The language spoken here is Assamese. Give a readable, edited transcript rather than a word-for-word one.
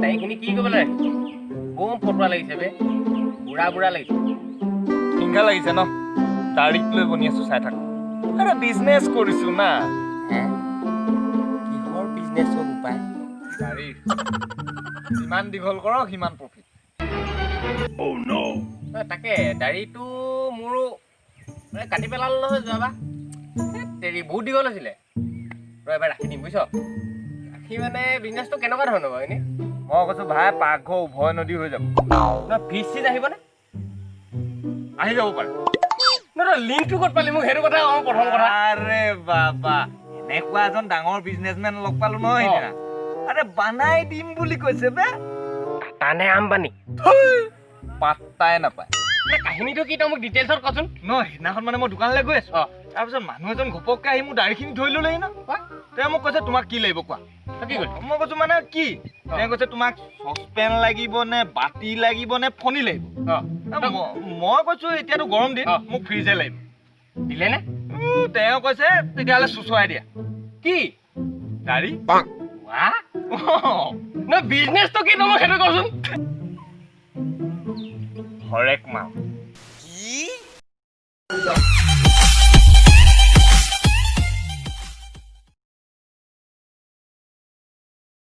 দাইখিনি কি কৰিবলৈ বম ফটোৱা লাগিছে বে বুঢ়া লাগিছে হিংসা লাগিছে ন দাড়িক লৈ বনি আছো চাই থাক আৰে বিজনেছ কৰিছো না কিহৰ বিজনেছৰ উপায় দাড়িৰ যিমান দীঘল কৰ সিমান প্ৰফিট তাকে দাড়িটো মোৰো কাটি পেলালো নহয় যোৱাবাৰ তেৰি বহুত দীঘল আছিলে তই এবাৰ ৰাখি দিম বুজিছ ৰাখি মানে বিজনেছটো কেনেকুৱা ধৰণৰ বাৰু এনেই মই কৈছো ভাই পাকঘৰ উভয় নদী হৈ যাব ফিজ চিজ আহিবনে আহি যাব পাৰে লিংকটো ক'ত পালি মোক সেইটো কথা প্ৰথম কথা আৰে বাবা এনেকুৱা এজন ডাঙৰ বিজনেছমেন লগ পালো নহয় সেইদিনা আৰে বানাই দিম বুলি কৈছে বে টানে আম্বানী পাত্তাই নাপায় কাহিনীটো কি তই মোক ডিটেইলছত কচোন নহয় সেইদিনাখন মানে মই দোকানলৈ গৈ আছো তাৰপিছত মানুহ এজন ঘপককে আহি মোৰ দাড়িখিনি ধৰি ল'লেহি ন তেওঁ মোক কৈছে তোমাক কি লাগিব কোৱা কি কৈছে মই কৈছো মানে কি তেওঁ কৈছে তোমাক চচপেন লাগিব নে বাতি লাগিব নে ফণি লাগিব মই কৈছো এতিয়াতো গৰম দিন মোক ফ্ৰিজে লাগিব দিলে নে তেওঁ কৈছে তেতিয়াহ'লে চুচুৱাই দিয়া কি দাড়ি বিজনেছটো কি তই মোক সেইটো কচোন হৰেক মাল